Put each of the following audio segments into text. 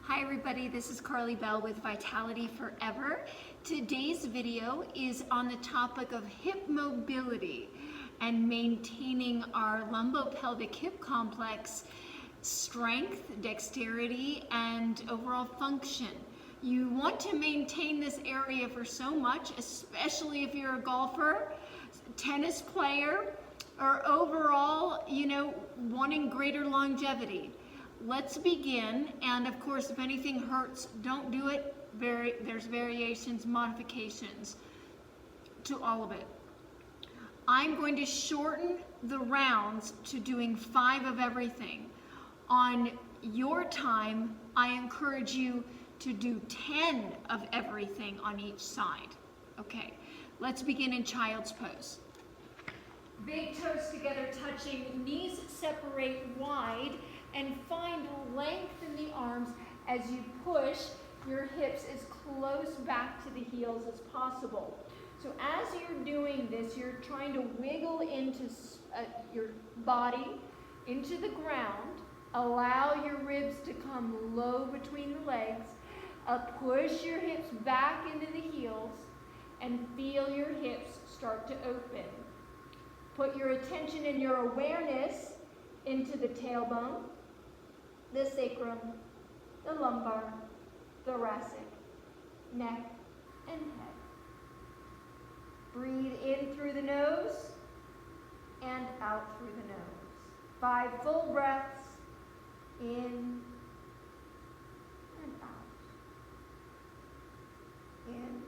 Hi everybody, this is Belle with Vitality Forever. Today's video is on the topic of hip mobility and maintaining our lumbopelvic hip complex strength, dexterity, and overall function. You want to maintain this area for so much, especially if you're a golfer, tennis player, or overall, wanting greater longevity. Let's begin, and of course, if anything hurts, don't do it. There's variations, modifications to all of it. I'm going to shorten the rounds to doing 5 of everything. On your time, I encourage you to do 10 of everything on each side. Okay, let's begin in child's pose. Big toes together touching, knees separate wide, and find length in the arms as you push your hips as close back to the heels as possible. So as you're doing this, you're trying to wiggle into your body into the ground. Allow your ribs to come low between the legs. Push your hips back into the heels and feel your hips start to open. Put your attention and your awareness into the tailbone, the sacrum, the lumbar, thoracic, neck, and head. Breathe in through the nose and out through the nose. 5 full breaths, in and out. In,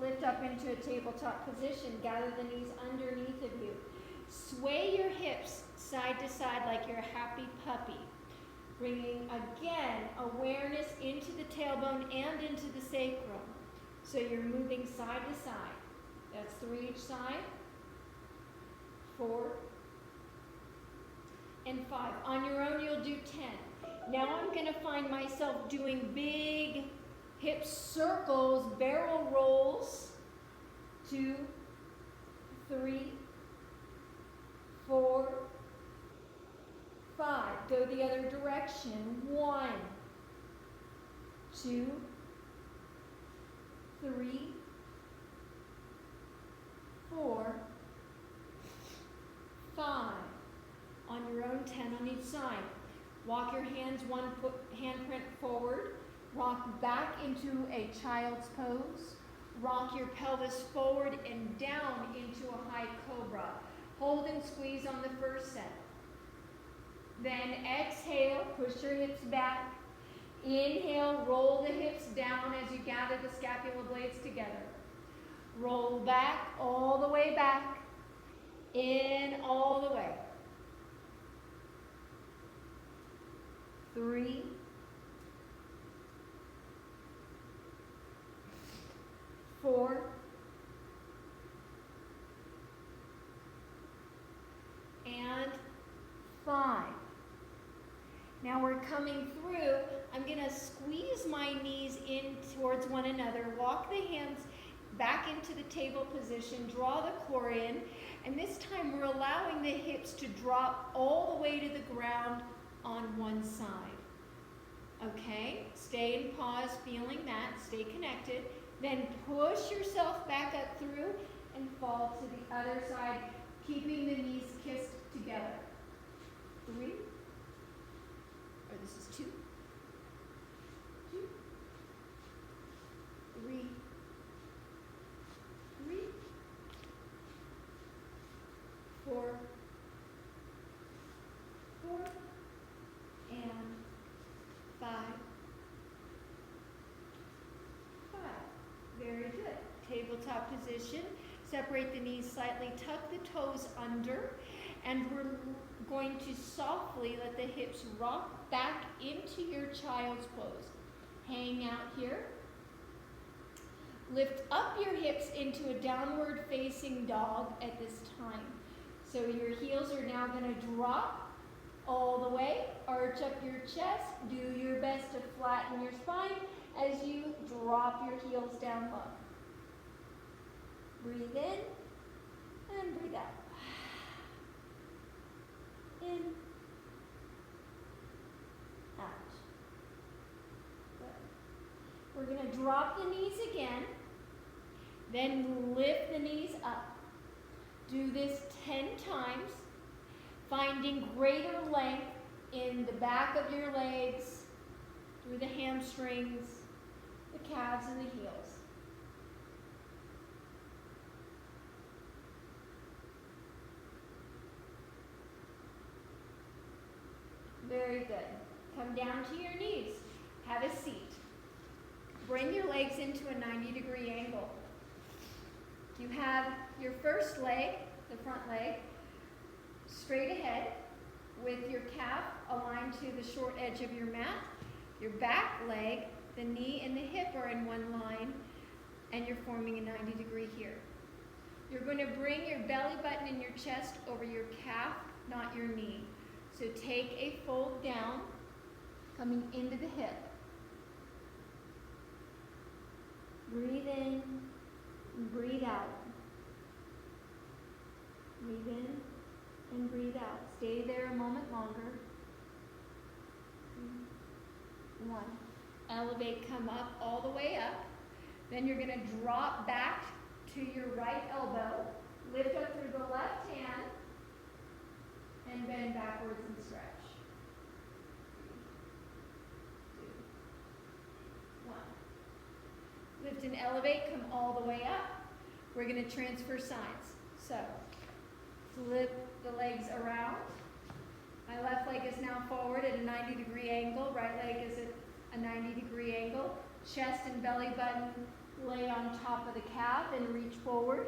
lift up into a tabletop position. Gather the knees underneath of you. Sway your hips side to side like you're a happy puppy. Bringing, again, awareness into the tailbone and into the sacrum. So you're moving side to side. That's 3 each side. 4 and 5. On your own, you'll do 10. Now I'm going to find myself doing big hip circles, barrel rolls. 2, 3, 4, 5. Go the other direction. 1, 2, 3, 4, 5. On your own, 10 on each side. Walk your hands, one handprint forward. Rock back into a child's pose. Rock your pelvis forward and down into a high cobra. Hold and squeeze on the first set. Then exhale, push your hips back. Inhale, roll the hips down as you gather the scapula blades together. Roll back, all the way back. In, all the way. 3, 4, and 5. Now we're coming through. I'm going to squeeze my knees in towards one another. Walk the hands back into the table position. Draw the core in. And this time we're allowing the hips to drop all the way to the ground on one side. Okay? Stay in pause, feeling that. Stay connected. Then push yourself back up through and fall to the other side, keeping the knees kissed together. 3, or this is 2, 2, 3, 3, 4, 4, and 5. Very good. Tabletop position. Separate the knees slightly. Tuck the toes under. And we're going to softly let the hips rock back into your child's pose. Hang out here. Lift up your hips into a downward facing dog at this time. So your heels are now going to drop all the way. Arch up your chest. Do your best to flatten your spine as you drop your heels down low. Breathe in We're going to drop the knees again, then lift the knees up. Do this 10 times, finding greater length in the back of your legs, through the hamstrings, the calves, and the heels. Very good. Come down to your knees. Have a seat. Bring your legs into a 90-degree angle. You have your first leg, the front leg, straight ahead with your calf aligned to the short edge of your mat. Your back leg, the knee and the hip are in one line, and you're forming a 90-degree here. You're going to bring your belly button and your chest over your calf, not your knee. So take a fold down, coming into the hip. Breathe in and breathe out. Breathe in and breathe out. Stay there a moment longer. 1. Elevate, come up all the way up. Then you're going to drop back to your right elbow. Lift up through the left hand and bend backwards and stretch. 3, 2, 1. Lift and elevate, come all the way up. We're going to transfer sides. So, flip the legs around. My left leg is now forward at a 90-degree angle. Right leg is at a 90-degree angle. Chest and belly button lay on top of the calf and reach forward.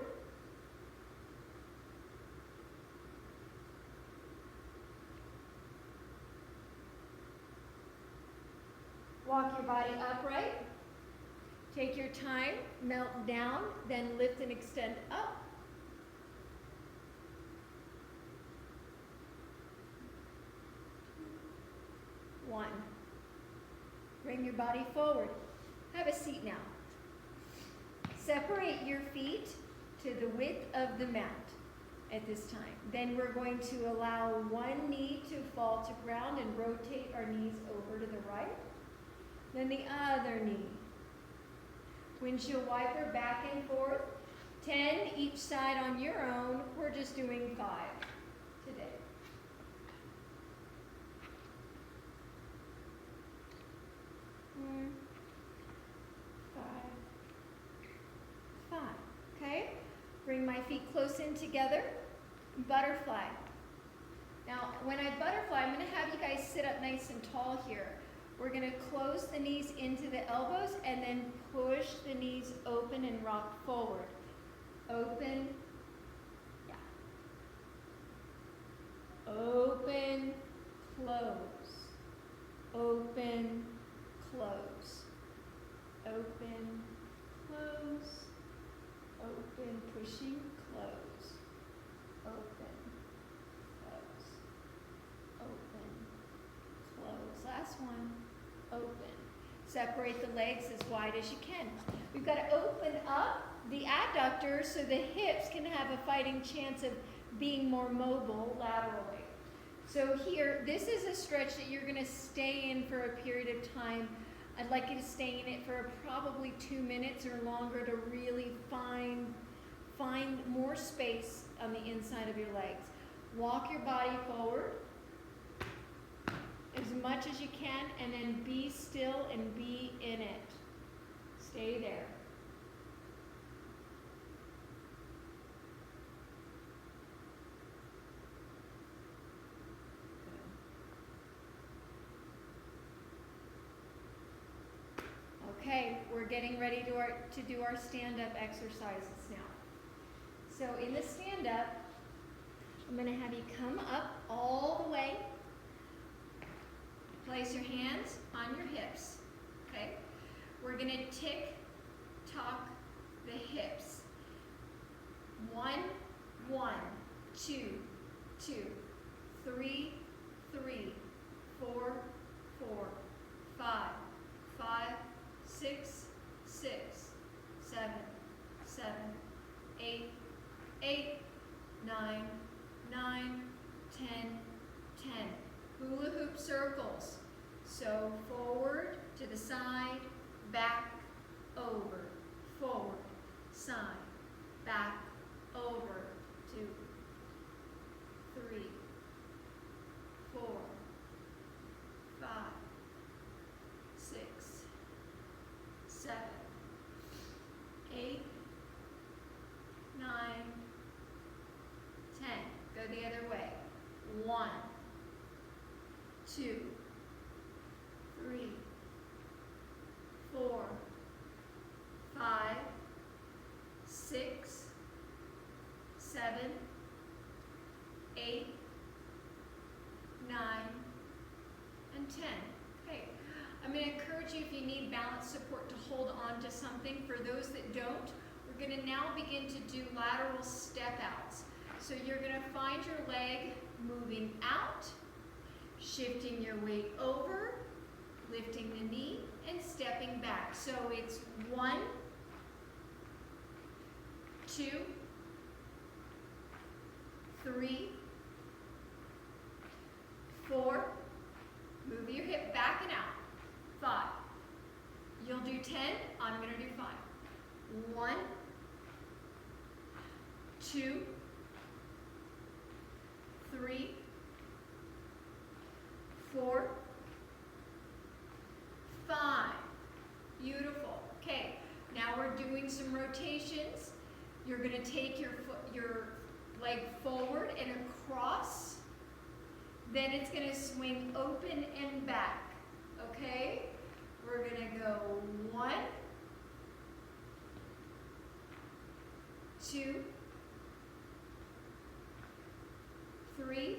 Walk your body upright. Take your time, melt down, then lift and extend up. One. Bring your body forward. Have a seat now. Separate your feet to the width of the mat at this time. Then we're going to allow one knee to fall to ground and rotate our knees over to the right. Then the other knee. Windshield wiper back and forth. 10 each side on your own. We're just doing 5 today. Five. Okay? Bring my feet close in together. Butterfly. Now, when I butterfly, I'm going to have you guys sit up nice and tall here. We're going to close the knees into the elbows and then push the knees open and rock forward. Open. Yeah. Open, close. Open, close. Open, close. Open, pushing, close. Open, close. Open, close. Last one. Open. Separate the legs as wide as you can. We've got to open up the adductors so the hips can have a fighting chance of being more mobile laterally. So here, this is a stretch that you're going to stay in for a period of time. I'd like you to stay in it for probably 2 minutes or longer to really find more space on the inside of your legs. Walk your body forward as much as you can, and then be still and be in it. Stay there. Okay, we're getting ready to do our stand-up exercises now. So in the stand-up, I'm going to have you come up all the way. Place your hands on your hips, okay? We're going to tick-tock the hips. 1, 1, 2, 2, 3, 3, 4, 4, 5, 5, 6, 6, 7, 7, 8, 8, 9, 9, 10, 10. Hula hoop circles. So forward, to the side, back, over, forward, side, back, over, 2, 3, 4, 5, 6, 7, 8, 9, 10. Go the other way. 1, 2, 3, 4, 5, 6, 7, 8, 9, and 10. Okay. I'm going to encourage you, if you need balance support, to hold on to something. For those that don't, we're going to now begin to do lateral step outs. So you're going to find your leg moving out, shifting your weight over, lifting the knee, and stepping back. So it's 1, 2, 3, 4, move your hip back and out, 5. You'll do 10, I'm going to do 5. 1, 2, 3, 4, 5. Beautiful. Okay, now we're doing some rotations. You're going to take your leg forward and across. Then it's going to swing open and back. Okay? We're going to go 1, 2, 3,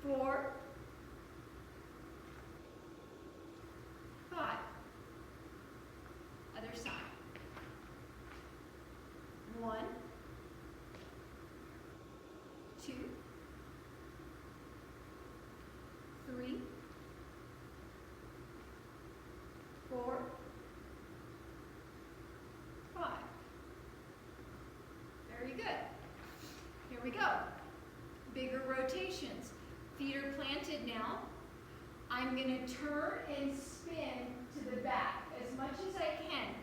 4, 5. Other side. 1, 2, 3, 4, 5. Very good. Here we go. Bigger rotations. Feet are planted now. I'm going to turn and spin to the back as much as I can.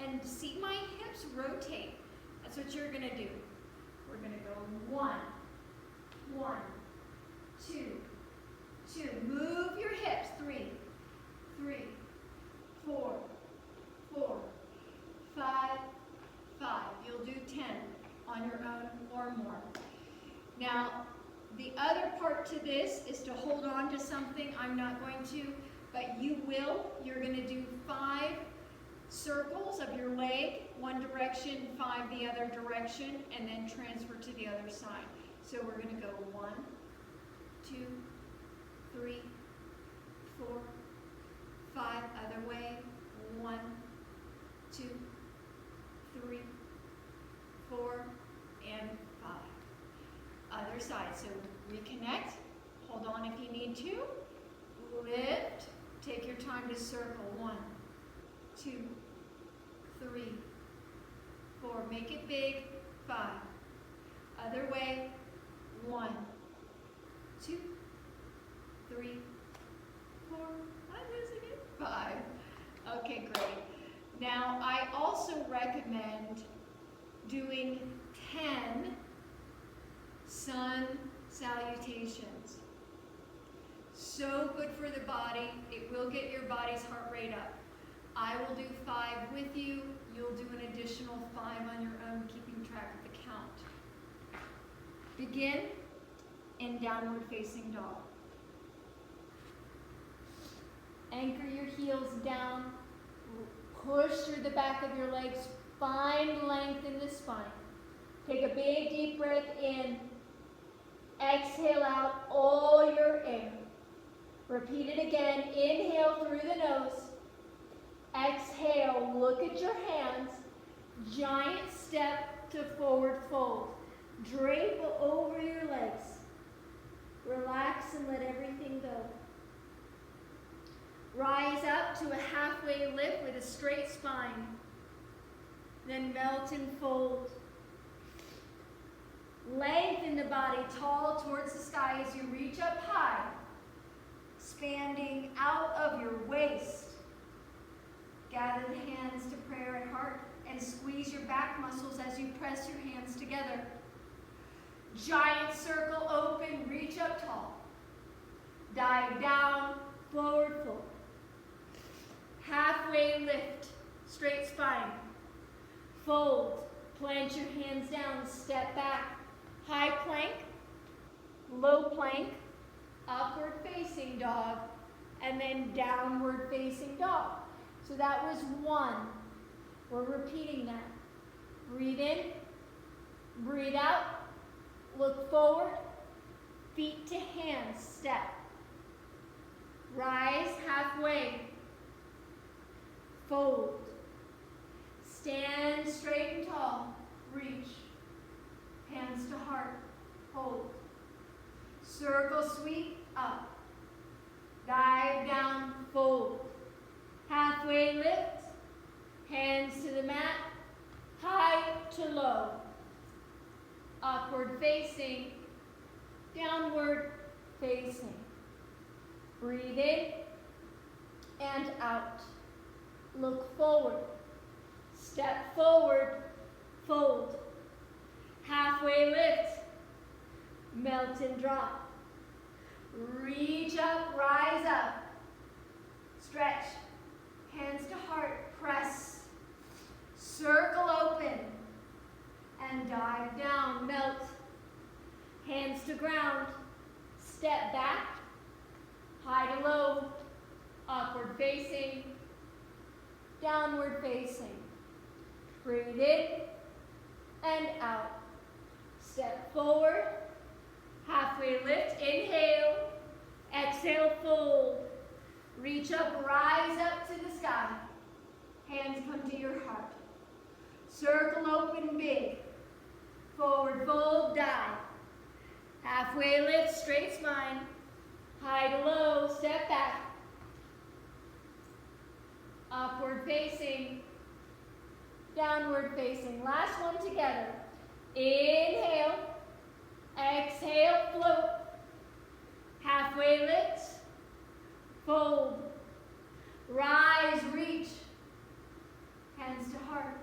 And see my hips rotate. That's what you're going to do. We're going to go 1, 1, 2, 2. Move your hips. 3, 3, 4, 4, 5, 5. You'll do 10 on your own or more. Now, the other part to this is to hold on to something. I'm not going to, but you will. You're going to do 5 circles of your leg, one direction, 5 the other direction, and then transfer to the other side. So we're going to go 1, 2, 3, 4, 5, other way, 1, 2, 3, 4, and 5. Other side, so reconnect, hold on if you need to, lift, take your time to circle, 1, 2, 3, 4, make it big, 5, other way, 1, 2, 3, 4, I'm losing it, 5. Okay, great. Now, I also recommend doing 10 sun salutations. So good for the body. It will get your body's heart rate up. I will do 5 with you. You'll do an additional 5 on your own, keeping track of the count. Begin in downward facing dog. Anchor your heels down. Push through the back of your legs. Find length in the spine. Take a big deep breath in. Exhale out all your air. Repeat it again. Inhale through the nose. Exhale, look at your hands. Giant step to forward fold. Drape over your legs. Relax and let everything go. Rise up to a halfway lift with a straight spine. Then melt and fold. Lengthen the body tall towards the sky as you reach up high, expanding out of your waist. Gather the hands to prayer at heart and squeeze your back muscles as you press your hands together. Giant circle open, reach up tall. Dive down, forward fold. Halfway lift, straight spine. Fold, plant your hands down, step back. High plank, low plank, upward facing dog, and then downward facing dog. So that was one. We're repeating that. Breathe in, breathe out, look forward, feet to hands, step. Rise halfway, fold. Stand straight and tall, reach. Hands to heart, hold. Circle sweep, up. Dive down, fold. Halfway lift, hands to the mat, high to low. Upward facing, downward facing. Breathe in and out. Look forward. Step forward, fold. Halfway lift, melt and drop. Reach up, rise up. Stretch, hands to heart, press. Circle open and dive down, melt. Hands to ground, step back, high to low, upward facing, downward facing. Breathe in and out. Step forward, halfway lift, inhale, exhale, fold. Reach up, rise up to the sky. Hands come to your heart. Circle open big. Forward fold, dive. Halfway lift, straight spine. High to low, step back. Upward facing, downward facing. Last one together. Inhale, exhale, float. Halfway lift, fold. Rise, reach. Hands to heart.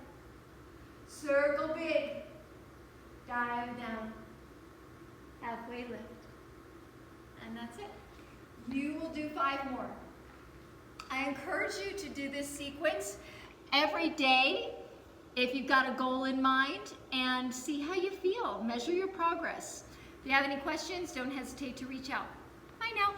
Circle big. Dive down. Halfway lift. And that's it. You will do 5 more. I encourage you to do this sequence every day if you've got a goal in mind, and see how you feel. Measure your progress. If you have any questions, don't hesitate to reach out. Bye now.